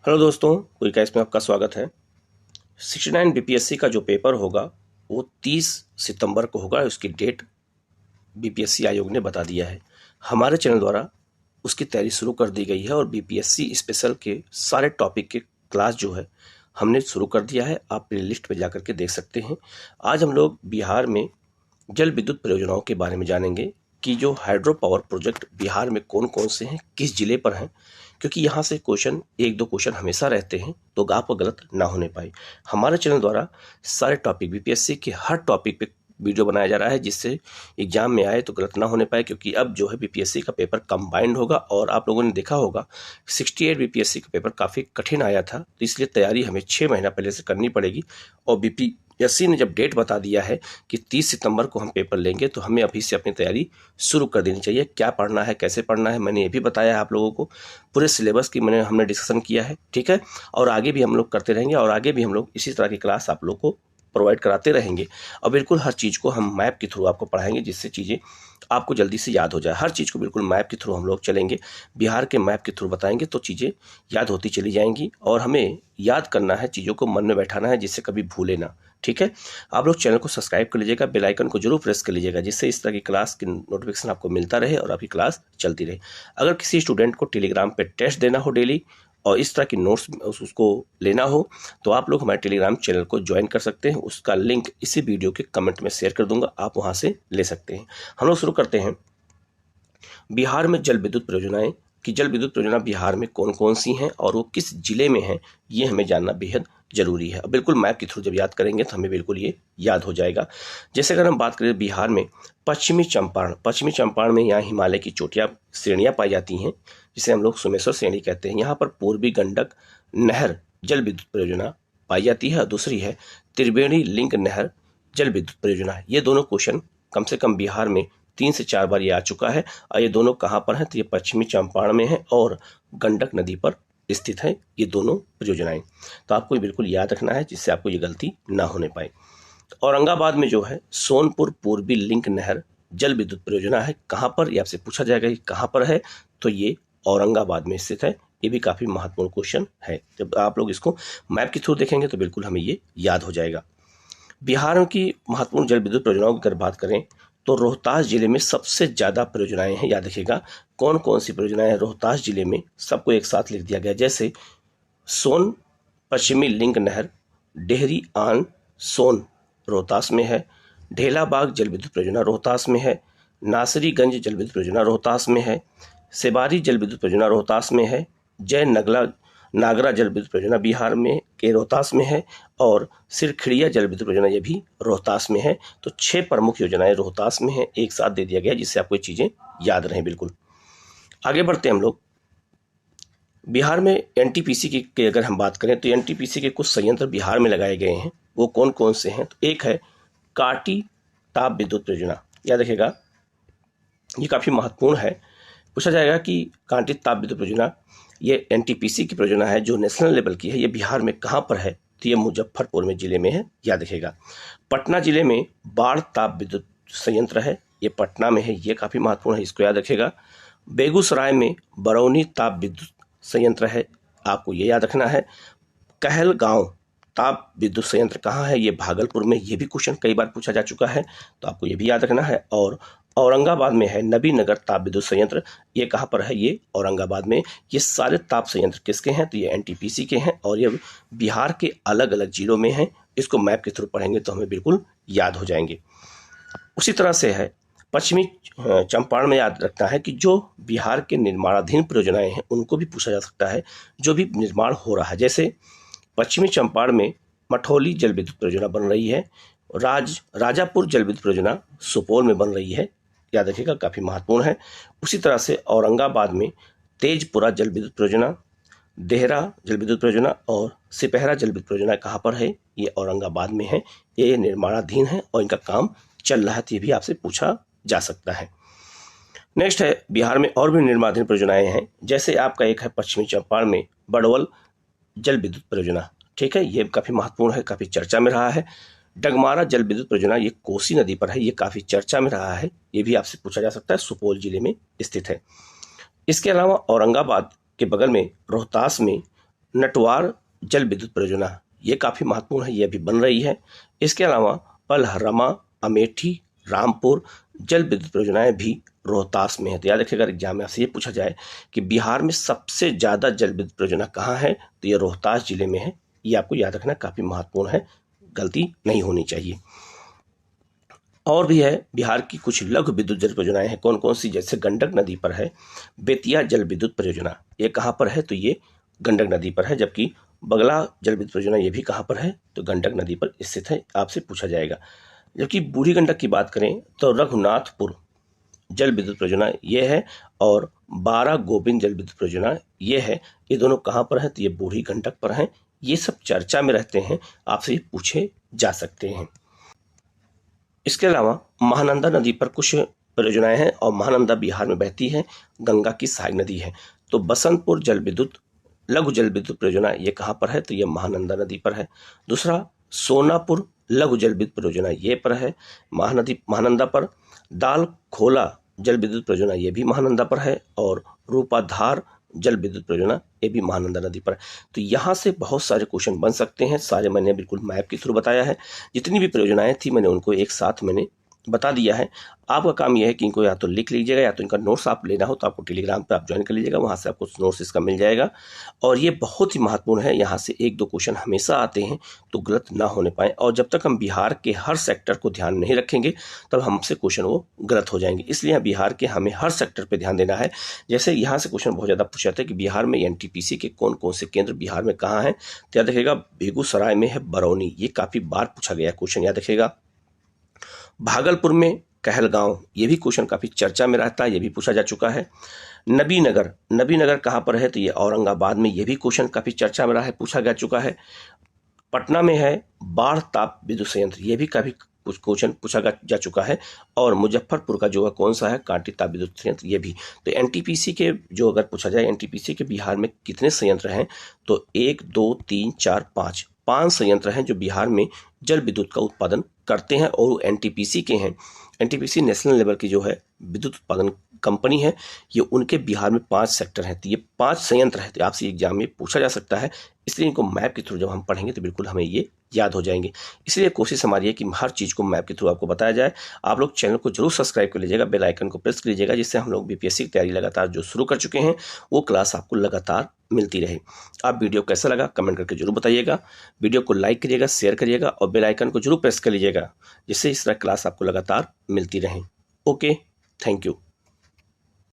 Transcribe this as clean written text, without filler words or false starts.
Hello दोस्तों, quick में आपका स्वागत है। 69 बीपीएससी का जो पेपर होगा वो 30 सितंबर को होगा। उसकी डेट बीपीएससी आयोग ने बता दिया है। हमारे चैनल द्वारा उसकी तैयारी शुरू कर दी गई है और बीपीएससी स्पेशल के सारे टॉपिक के क्लास जो है हमने शुरू कर दिया है। आप प्ले लिस्ट पर जाकर के देख सकते हैं। आज हम लोग बिहार में जल विद्युत परियोजनाओं के बारे में जानेंगे कि जो हाइड्रो पावर प्रोजेक्ट बिहार में कौन कौन से हैं, किस जिले पर हैं, क्योंकि यहाँ से क्वेश्चन एक दो क्वेश्चन हमेशा रहते हैं तो आपको गलत ना होने पाए। हमारे चैनल द्वारा सारे टॉपिक बीपीएससी के हर टॉपिक पे वीडियो बनाया जा रहा है जिससे एग्जाम में आए तो गलत ना होने पाए, क्योंकि अब जो है बीपीएससी का पेपर कंबाइंड होगा और आप लोगों ने देखा होगा 68 बीपीएससी का पेपर काफ़ी कठिन आया था, तो इसलिए तैयारी हमें 6 महीना पहले से करनी पड़ेगी। और बीपीएससी ने जब डेट बता दिया है कि 30 सितंबर को हम पेपर लेंगे तो हमें अभी से अपनी तैयारी शुरू कर देनी चाहिए। क्या पढ़ना है, कैसे पढ़ना है, मैंने ये भी बताया है आप लोगों को। पूरे सिलेबस की हमने डिस्कशन किया है, ठीक है। और आगे भी हम लोग करते रहेंगे और आगे भी हम लोग इसी तरह की क्लास आप लोग को प्रोवाइड कराते रहेंगे। और बिल्कुल हर चीज़ को हम मैप के थ्रू आपको पढ़ाएंगे जिससे चीज़ें आपको जल्दी से याद हो जाए। हर चीज़ को बिल्कुल मैप के थ्रू हम लोग चलेंगे, बिहार के मैप के थ्रू बताएंगे तो चीज़ें याद होती चली जाएंगी। और हमें याद करना है, चीज़ों को मन में बैठाना है जिससे कभी भूले ना, ठीक है। आप लोग चैनल को सब्सक्राइब कर लीजिएगा, बेल आइकन को जरूर प्रेस कर लीजिएगा जिससे इस तरह की क्लास की नोटिफिकेशन आपको मिलता रहे और आपकी क्लास चलती रहे। अगर किसी स्टूडेंट को टेलीग्राम पे टेस्ट देना हो डेली और इस तरह की नोट्स उसको लेना हो तो आप लोग हमारे टेलीग्राम चैनल को ज्वाइन कर सकते हैं। उसका लिंक इसी वीडियो के कमेंट में शेयर कर दूंगा, आप वहां से ले सकते हैं। हम लोग शुरू करते हैं। बिहार में जल विद्युत परियोजनाएं कि जल विद्युत परियोजना बिहार में कौन कौन सी हैं और वो किस जिले में हैं, ये हमें जानना बेहद जरूरी है। बिल्कुल मैप के थ्रू जब याद करेंगे तो हमें बिल्कुल ये याद हो जाएगा। जैसे अगर हम बात करें बिहार में पश्चिमी चंपारण में यहाँ हिमालय की चोटियाँ श्रेणियाँ पाई जाती हैं जिसे हम लोग सोमेश्वर श्रेणी कहते हैं। यहाँ पर पूर्वी गंडक नहर जल विद्युत परियोजना पाई जाती है और दूसरी है त्रिवेणी लिंक नहर जल विद्युत परियोजना। ये दोनों क्वेश्चन कम से कम बिहार में 3 से 4 बार ये आ चुका है। और ये दोनों कहाँ पर हैं, तो ये पश्चिमी चंपारण में है और गंडक नदी पर स्थित है ये दोनों परियोजनाएं। तो आपको ये बिल्कुल याद रखना है जिससे आपको ये गलती ना होने पाए। औरंगाबाद में जो है सोनपुर पूर्वी लिंक नहर जल विद्युत परियोजना है। कहाँ पर, ये आपसे पूछा जाएगा कि कहाँ पर है, तो ये औरंगाबाद में स्थित है। ये भी काफी महत्वपूर्ण क्वेश्चन है। जब आप लोग इसको मैप के थ्रू देखेंगे तो बिल्कुल हमें ये याद हो जाएगा। बिहार की महत्वपूर्ण जल विद्युत परियोजनाओं की अगर बात करें तो रोहतास जिले में सबसे ज्यादा परियोजनाएं हैं। याद रखिएगा कौन कौन सी परियोजनाएं हैं रोहतास जिले में, सबको एक साथ लिख दिया गया। जैसे सोन पश्चिमी लिंक नहर डेहरी आन सोन रोहतास में है, ढेलाबाग जल विद्युत परियोजना रोहतास में है, नासरीगंज जल विद्युत परियोजना रोहतास में है, सेबारी जल विद्युत परियोजना रोहतास में है, जय नगला नागरा जल विद्युत परियोजना बिहार में के रोहतास में है और सिरखिड़िया जल विद्युत परियोजना ये भी रोहतास में है। तो 6 प्रमुख योजनाएं रोहतास में हैं, एक साथ दे दिया गया जिससे आपको ये चीजें याद रहें। बिल्कुल आगे बढ़ते हैं हम लोग। बिहार में एनटीपीसी की अगर हम बात करें तो एनटीपीसी के कुछ संयंत्र बिहार में लगाए गए हैं। वो कौन कौन से हैं, तो एक है काटी ताप विद्युत परियोजना। याद रखिएगा ये काफी महत्वपूर्ण है। पूछा जाएगा कि कांटी ताप विद्युत परियोजना ये एनटीपीसी की परियोजना है जो नेशनल लेवल की है, ये बिहार में कहाँ पर है, तो ये मुजफ्फरपुर में जिले में है। याद रखिएगा पटना जिले में बाढ़ ताप विद्युत संयंत्र है, ये पटना में है, ये काफी महत्वपूर्ण है, इसको याद रखिएगा। बेगूसराय में बरौनी ताप विद्युत संयंत्र है, आपको ये याद रखना है। कहलगांव ताप विद्युत संयंत्र कहाँ है, ये भागलपुर में, ये भी क्वेश्चन कई बार पूछा जा चुका है तो आपको ये भी याद रखना है। और औरंगाबाद में है नबीनगर ताप विद्युत संयंत्र, ये कहाँ पर है, ये औरंगाबाद में। ये सारे ताप संयंत्र किसके हैं, तो ये एनटीपीसी के हैं और ये बिहार के अलग अलग जिलों में हैं। इसको मैप के थ्रू पढ़ेंगे तो हमें बिल्कुल याद हो जाएंगे। उसी तरह से है पश्चिमी चंपारण में याद रखना है कि जो बिहार के निर्माणाधीन परियोजनाएं हैं उनको भी पूछा जा सकता है, जो भी निर्माण हो रहा है। जैसे पश्चिमी चंपारण में मठौली जल विद्युत परियोजना बन रही है, राजापुर जल विद्युत परियोजना सुपौल में बन रही है, याद रखिएगा काफी महत्वपूर्ण है। उसी तरह से औरंगाबाद में तेजपुरा जल विद्युत परियोजना, देहरा जल विद्युत परियोजना और सिपहरा जल विद्युत परियोजना कहाँ पर है, ये औरंगाबाद में है। ये निर्माणाधीन है और इनका काम चल रहा है, तो ये भी आपसे पूछा जा सकता है। नेक्स्ट है बिहार में और भी निर्माणाधीन परियोजनाएं हैं। जैसे आपका एक है पश्चिमी चंपारण में बड़वल जल विद्युत परियोजना, ठीक है, ये काफी महत्वपूर्ण है, काफी चर्चा में रहा है। डगमारा जल विद्युत परियोजना ये कोसी नदी पर है, ये काफी चर्चा में रहा है, ये भी आपसे पूछा जा सकता है, सुपौल जिले में स्थित है। इसके अलावा औरंगाबाद के बगल में रोहतास में नटवार जल विद्युत परियोजना, ये काफ़ी महत्वपूर्ण है, ये अभी बन रही है। इसके अलावा पलहरमा, अमेठी, रामपुर जल विद्युत परियोजनाएं भी रोहतास में है। तो याद रखिएगा एग्जाम में आपसे ये पूछा जाए कि बिहार में सबसे ज़्यादा जल विद्युत परियोजना कहाँ है, तो ये रोहतास जिले में है। ये आपको याद रखना काफ़ी महत्वपूर्ण है, गलती नहीं होनी चाहिए। और भी है बिहार की कुछ लघु विद्युत जल परियोजनाएं हैं। कौन कौन सी? जैसे गंडक नदी पर है बेतिया जल विद्युत परियोजना, ये कहाँ पर है? तो ये गंडक नदी पर है। जबकि बगला जल विद्युत परियोजना ये भी कहाँ पर है? तो गंडक नदी पर स्थित है, आपसे पूछा जाएगा। जबकि बूढ़ी गंडक की बात करें तो रघुनाथपुर जल विद्युत परियोजना ये है, और 12 गोविंद जल विद्युत परियोजना ये है। ये दोनों कहाँ पर है? तो ये बूढ़ी गंडक पर है। ये सब चर्चा में रहते हैं, आपसे ये पूछे जा सकते हैं। इसके अलावा महानंदा नदी पर कुछ परियोजनाएं हैं, और महानंदा बिहार में बहती है, गंगा की सहायक नदी है। तो बसंतपुर जल विद्युत लघु जल विद्युत परियोजना ये कहाँ पर है? तो ये महानंदा नदी पर है। दूसरा सोनापुर लघु जल विद्युत परियोजना ये पर है, महानंदा पर। दाल खोला जल विद्युत परियोजना ये भी महानंदा पर है, और रूपाधार जल विद्युत परियोजना ये भी महानंदा नदी पर है। तो यहाँ से बहुत सारे क्वेश्चन बन सकते हैं, सारे मैंने बिल्कुल मैप के थ्रू बताया है। जितनी भी परियोजनाएं थी मैंने उनको एक साथ मैंने बता दिया है। आपका काम यह है कि इनको या तो लिख लीजिएगा, या तो इनका नोट्स आप लेना हो तो आपको टेलीग्राम पे आप ज्वाइन कर लीजिएगा, वहाँ से आपको नोट्स इसका मिल जाएगा। और ये बहुत ही महत्वपूर्ण है, यहाँ से 1-2 क्वेश्चन हमेशा आते हैं, तो गलत ना होने पाए। और जब तक हम बिहार के हर सेक्टर को ध्यान नहीं रखेंगे तब हमसे क्वेश्चन वो गलत हो जाएंगे। इसलिए बिहार के हमें हर सेक्टर पर ध्यान देना है। जैसे यहाँ से क्वेश्चन बहुत ज़्यादा पूछा जाता है कि बिहार में NTPC के कौन कौन से केंद्र बिहार में कहाँ हैं, तो याद रखिएगा बेगूसराय में है बरौनी, ये काफ़ी बार पूछा गया क्वेश्चन, याद रखिएगा। भागलपुर में कहलगांव, ये भी क्वेश्चन काफ़ी चर्चा में रहता है, ये भी पूछा जा चुका है। नबीनगर कहाँ पर है? तो ये औरंगाबाद में, ये भी क्वेश्चन काफ़ी चर्चा में रहा है, पूछा जा चुका है। पटना में है बाढ़ ताप विद्युत संयंत्र, ये भी काफ़ी कुछ क्वेश्चन पूछा जा चुका है। और मुजफ्फरपुर का जो है कौन सा है? कांटी ताप विद्युत संयंत्र, ये भी। तो NTPC के जो अगर पूछा जाए NTPC के बिहार में कितने संयंत्र हैं, तो 1 2 3 4 5 संयंत्र हैं जो बिहार में जल विद्युत का उत्पादन करते हैं, और वो NTPC के हैं। NTPC नेशनल लेवल की जो है विद्युत उत्पादन कंपनी है, ये उनके बिहार में 5 सेक्टर हैं। तो ये 5 संयंत्र हैं, तो आपसे एग्जाम में पूछा जा सकता है। इसलिए इनको मैप के थ्रू जब हम पढ़ेंगे तो बिल्कुल हमें ये याद हो जाएंगे। इसलिए कोशिश हमारी है कि हर चीज़ को मैप के थ्रू आपको बताया जाए। आप लोग चैनल को जरूर सब्सक्राइब कर लीजिएगा, बेल आइकन को प्रेस कर लीजिएगा, जिससे हम लोग BPSC की तैयारी लगातार जो शुरू कर चुके हैं वो क्लास आपको लगातार मिलती रहे। आप वीडियो कैसा लगा कमेंट करके जरूर बताइएगा। वीडियो को लाइक करिएगा, शेयर करिएगा, और बेल आइकन को जरूर प्रेस कर लीजिएगा, जिससे इस तरह क्लास आपको लगातार मिलती रहे। Okay, thank you.